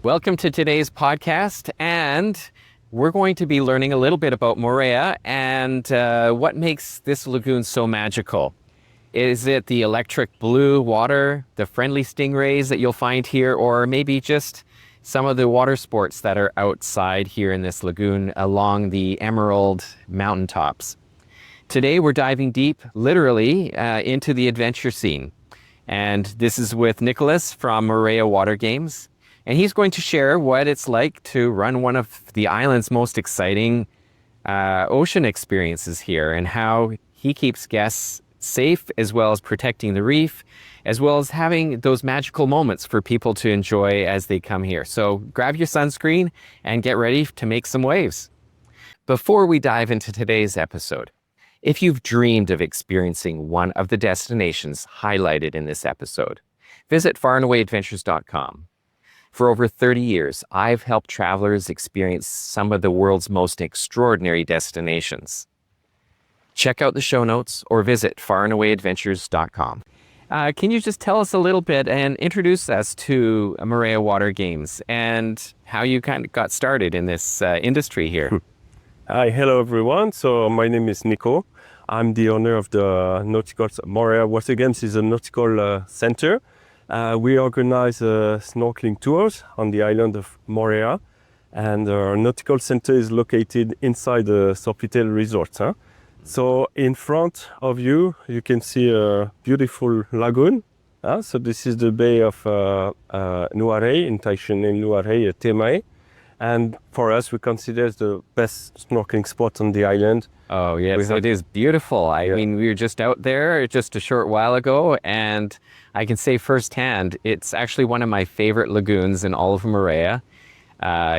Welcome to today's podcast, and we're going to be learning a little bit about Moorea and what makes this lagoon so magical. Is it the electric blue water, the friendly stingrays that you'll find here, or maybe just some of the water sports that are outside here in this lagoon along the emerald mountaintops? Today we're diving deep, literally, into the adventure scene. And this is with Nicholas from Moorea Water Games. And he's going to share what it's like to run one of the island's most exciting ocean experiences here, and how he keeps guests safe, as well as protecting the reef, as well as having those magical moments for people to enjoy as they come here. So grab your sunscreen and get ready to make some waves. Before we dive into today's episode, if you've dreamed of experiencing one of the destinations highlighted in this episode, visit farandawaydventures.com. For over 30 years, I've helped travelers experience some of the world's most extraordinary destinations. Check out the show notes or visit farandawaydventures.com. Can you just tell us a little bit and introduce us to Moorea Water Games and how you kind of got started in this industry here? Hi, hello everyone. So my name is Nico. I'm the owner of the nautical Moorea Water Games is a nautical center. We organize snorkeling tours on the island of Moorea, and our nautical center is located inside the Sofitel resort. So in front of you, you can see a beautiful lagoon. So this is the bay of Nuare, in Taishan Nuare, Temae. And for us, we consider it the best snorkeling spot on the island. Oh, yes, it is beautiful. I mean, we were just out there just a short while ago, and I can say firsthand, it's actually one of my favorite lagoons in all of Moorea.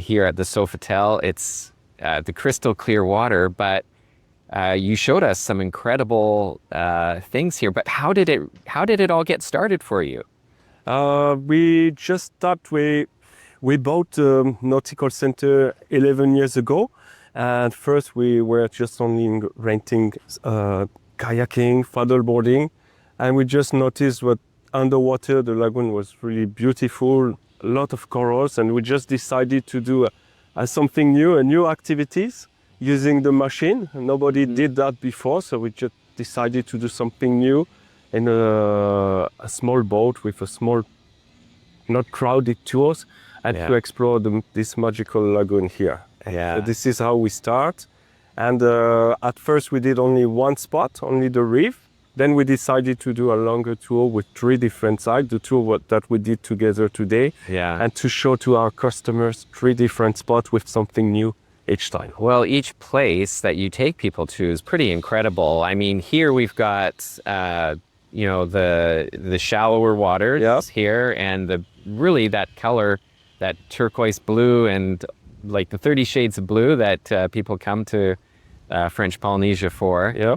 Here at the Sofitel, it's the crystal clear water, but you showed us some incredible things here. But how did it all get started for you? We just thought we bought the nautical center 11 years ago. And first we were just only renting kayaking, paddleboarding. And we just noticed what underwater, the lagoon was really beautiful, a lot of corals. And we just decided to do something new, new activities using the machine. Nobody did that before. So we just decided to do something new in a small boat with a small, not crowded tours, and to explore this magical lagoon here. Yeah. So this is how we start. And at first we did only one spot, only the reef. Then we decided to do a longer tour with 3 different sites, the tour that we did together today. Yeah. And to show to our customers 3 different spots with something new each time. Well, each place that you take people to is pretty incredible. I mean, here we've got, the shallower waters here, and that color, that turquoise blue, and like the 30 shades of blue that people come to French Polynesia for. Yeah.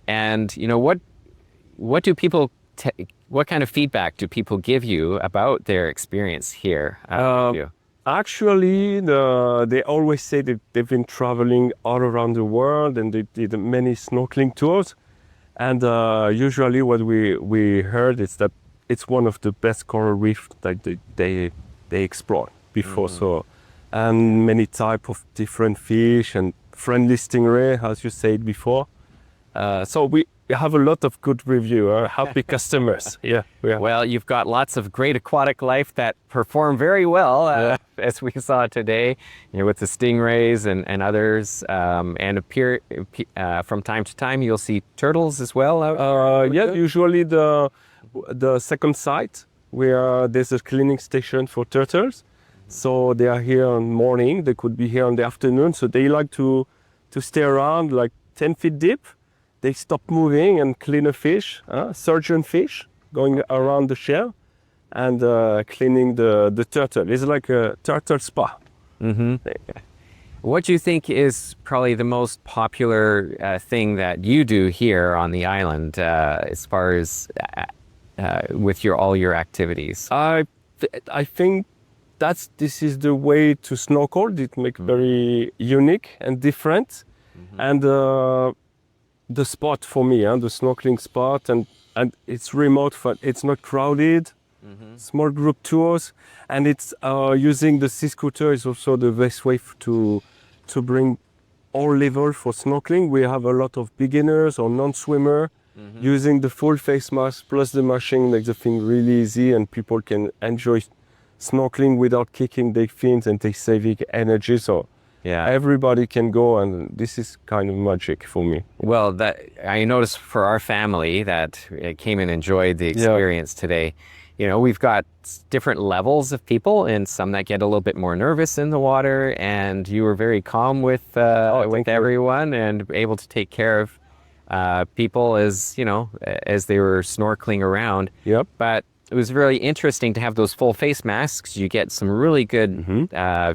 And what do people what kind of feedback do people give you about their experience here? Actually, they always say that they've been traveling all around the world and they did many snorkeling tours. And usually what we heard is that it's one of the best coral reefs that they explored before. So, and many type of different fish and friendly stingray, as you said before. So we have a lot of good review, happy customers. Yeah. Well, you've got lots of great aquatic life that perform very well, as we saw today, with the stingrays and others. And appear from time to time, you'll see turtles as well. Usually the second site where there's a cleaning station for turtles. So they are here in the morning. They could be here in the afternoon. So they like to stay around like 10 feet deep. They stop moving and clean a fish, surgeon fish, going around the shell and cleaning the turtle. It's like a turtle spa. Mm-hmm. What do you think is probably the most popular thing that you do here on the island as far as with all your activities? I think this is the way to snorkel. It makes very unique and different. Mm-hmm. And the spot for me, the snorkeling spot, and it's remote, it's not crowded. small group tours, and it's using the sea scooter is also the best way to bring all level for snorkeling. We have a lot of beginners or non-swimmer using the full face mask plus the machine makes the thing really easy, and people can enjoy snorkeling without kicking their fins and they saving energy. So Yeah. everybody can go, and this is kind of magic for me. Well, that I noticed for our family that came and enjoyed the experience today. You know, we've got different levels of people, and some that get a little bit more nervous in the water. And you were very calm with everyone, and able to take care of people as you know as they were snorkeling around. Yep. But it was really interesting to have those full face masks. You get some really good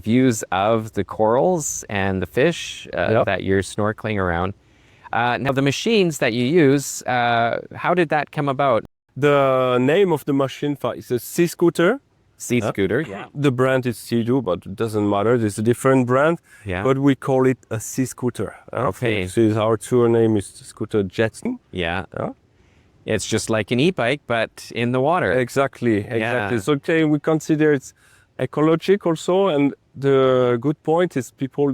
views of the corals and the fish that you're snorkeling around. Now, the machines that you use, how did that come about? The name of the machine is a sea scooter. Sea scooter, yeah. The brand is Sea-Doo, but it doesn't matter. It's a different brand. Yeah. But we call it a sea scooter. Okay. So our tour name is Scooter Jetson. Yeah. It's just like an e-bike, but in the water. Exactly. Yeah. So we consider it's ecological also, and the good point is people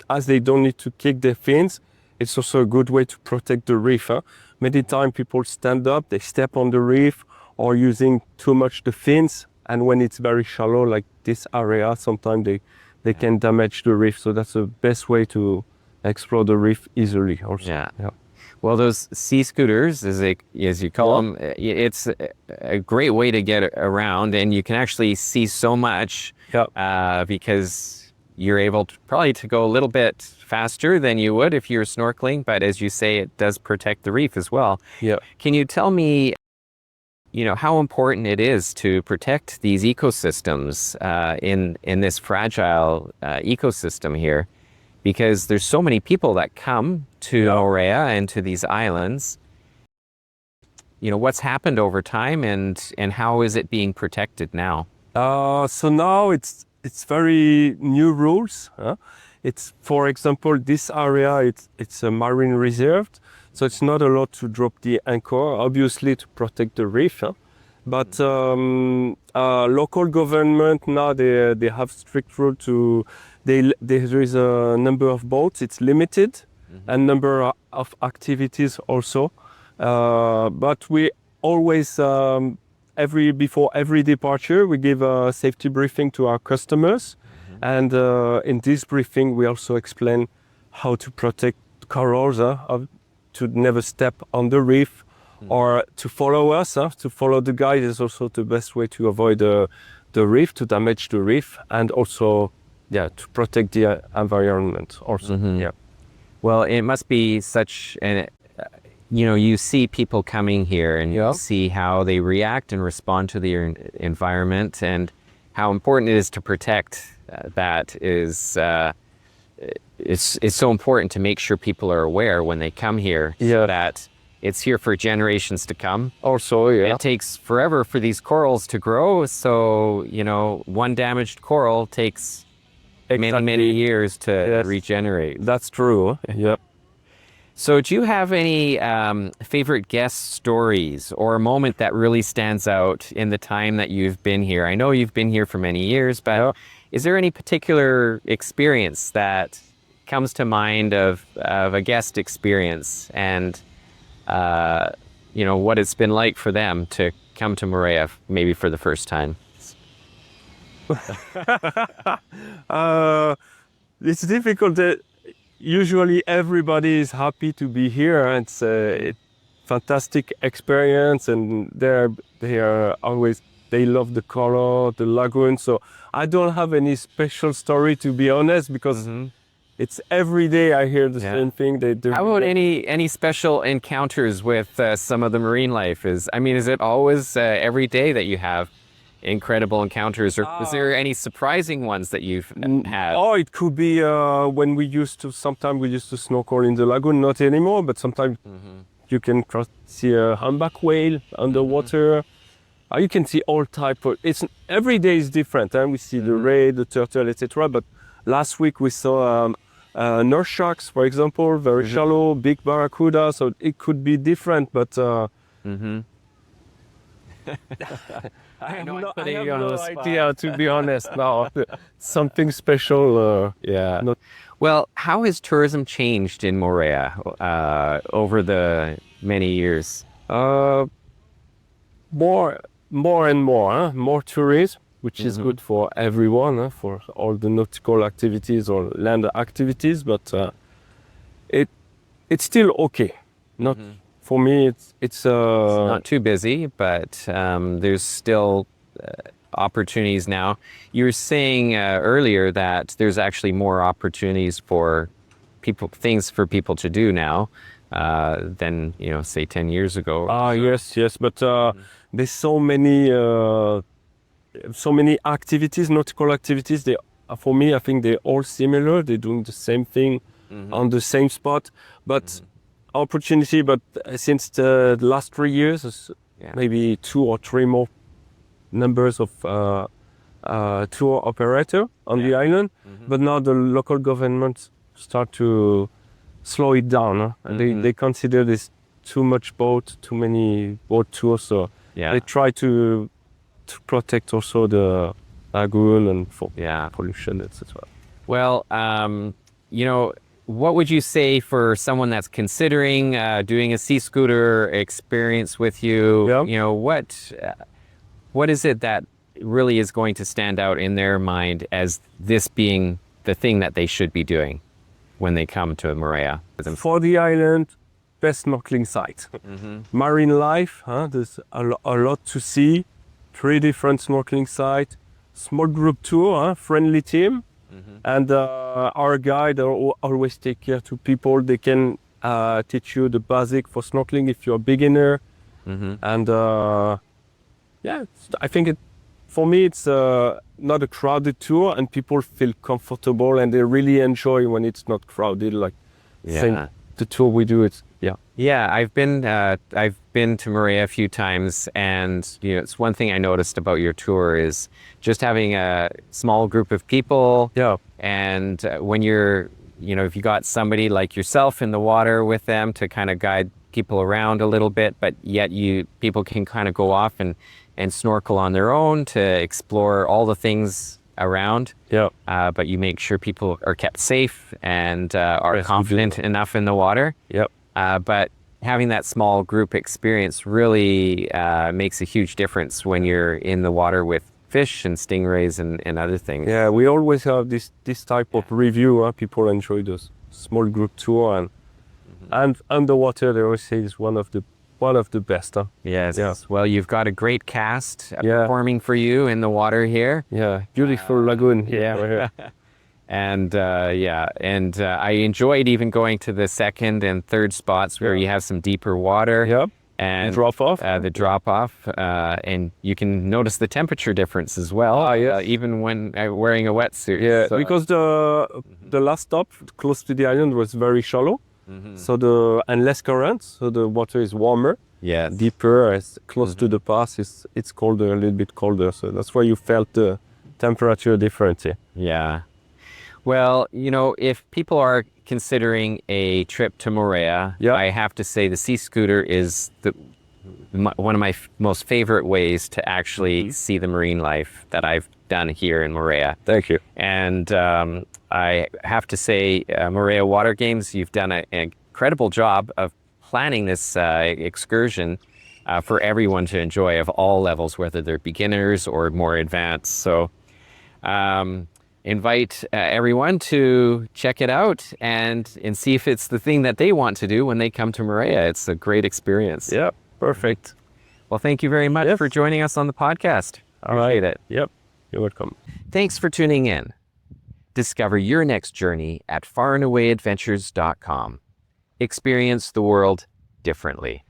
as they don't need to kick their fins, it's also a good way to protect the reef. Many times people stand up, they step on the reef, or using too much the fins, and when it's very shallow like this area, sometimes they can damage the reef. So that's the best way to explore the reef easily also. Yeah. Well, those sea scooters, as you call them, it's a great way to get around, and you can actually see so much because you're able to probably to go a little bit faster than you would if you're snorkeling. But as you say, it does protect the reef as well. Yeah. Can you tell me, you know, how important it is to protect these ecosystems in this fragile ecosystem here? Because there's so many people that come to Moorea and to these islands. You know, what's happened over time, and how is it being protected now? So now it's very new rules. It's, for example, this area, it's a marine reserve, so it's not allowed to drop the anchor, obviously to protect the reef. But local government now they have strict rule to there is a number of boats, it's limited, and number of activities also. But we always before every departure we give a safety briefing to our customers, and in this briefing we also explain how to protect corals, to never step on the reef, or to follow us, to follow the guide is also the best way to avoid the reef, to damage the reef, and also to protect the environment also. Well, it must be such an you know, you see people coming here, and you see how they react and respond to the environment, and how important it is to protect that is it's so important to make sure people are aware when they come here that it's here for generations to come. Also, it takes forever for these corals to grow, so you know, one damaged coral takes many years to regenerate. That's true. So do you have any favorite guest stories or a moment that really stands out in the time that you've been here? I know you've been here for many years, but is there any particular experience that comes to mind of a guest experience, and you know, what it's been like for them to come to Moorea maybe for the first time? It's difficult. Usually everybody is happy to be here. It's a fantastic experience, and they love the color, the lagoon. So I don't have any special story, to be honest, because it's every day I hear the same thing. How about any special encounters with some of the marine life? Is it always every day that you have incredible encounters, or is there any surprising ones that you've had? Oh, it could be when sometimes we used to snorkel in the lagoon, not anymore, but sometimes you can see a humpback whale underwater. You can see all type of, every day is different. We see the ray, the turtle, etc. But last week we saw nurse sharks, for example, very shallow, big barracuda. So it could be different, but I know I'm I putting have you on no the spot. idea, to be honest. Now, something special. Yeah. Not Well, how has tourism changed in Moorea over the many years? uh, more, more and more, huh? More tourism, which is Hmm. good for everyone, huh? For all the nautical activities or land activities. But it it's still okay. Not Hmm. for me. It's It's not too busy, but there's still opportunities now. You were saying earlier that there's actually more opportunities for people, things for people to do now than, say 10 years ago. yes, yes. But Mhm. there's so many activities, nautical activities. They for me, I think they're all similar. They're doing the same thing Hmm. on the same spot, but Hmm. opportunity. But since the last 3 years, Yeah. maybe two or three more numbers of tour operator on the Yeah. island. Hmm. But now the local government start to slow it down. Huh? And Hmm. they consider this too much boat, too many boat tours. So Yeah. they try to protect also the lagoon and for Yeah. pollution, etc. Well, what would you say for someone that's considering doing a sea scooter experience with you? Yeah. What is it that really is going to stand out in their mind as this being the thing that they should be doing when they come to Moorea? For the island, best snorkeling site. Mm-hmm. Marine life, huh? There's a lot to see. 3 different snorkeling sites, small group tour, huh? Friendly team, Mm-hmm. and our guide always take care to people. They can teach you the basic for snorkeling if you're a beginner, Mm-hmm. and yeah, I think for me it's not a crowded tour, and people feel comfortable and they really enjoy when it's not crowded. Like same Yeah. the tour we do. It's yeah. Yeah, I've been to Moorea a few times, and it's one thing I noticed about your tour is just having a small group of people, Yeah. and when if you got somebody like yourself in the water with them to kind of guide people around a little bit, but yet people can kind of go off and snorkel on their own to explore all the things around. Yeah. But you make sure people are kept safe and are Yes, we do. confident enough in the water. Yep. But having that small group experience really makes a huge difference when you're in the water with fish and stingrays and other things. Yeah, we always have this type of review. Huh? People enjoy those small group tour and underwater. They always say is one of the best. Huh? Yes. Yeah. Well, you've got a great cast Yeah. performing for you in the water here. Yeah, beautiful lagoon here. Yeah. Right here. And I enjoyed even going to the second and third spots where Yeah. you have some deeper water. Yeah. And Drop off. the drop off, and you can notice the temperature difference as well, Yes. even when wearing a wetsuit. Yeah, So- because the last stop close to the island was very shallow, Mhm. so and less current, so the water is warmer, Yes. deeper. As close to the pass, it's colder, a little bit colder. So that's why you felt the temperature difference. Yeah. Yeah. Well, if people are considering a trip to Moorea, Yeah. I have to say the sea scooter is one of my most favorite ways to actually see the marine life that I've done here in Moorea. Thank you. And I have to say, Moorea Water Games, you've done an incredible job of planning this excursion for everyone to enjoy of all levels, whether they're beginners or more advanced. So invite everyone to check it out and see if it's the thing that they want to do when they come to Moorea. It's a great experience. Yeah, perfect. Well, thank you very much Yes. for joining us on the podcast. All right. Appreciate it. Yep, you're welcome. Thanks for tuning in. Discover your next journey at farandawasadventures.com. Experience the world differently.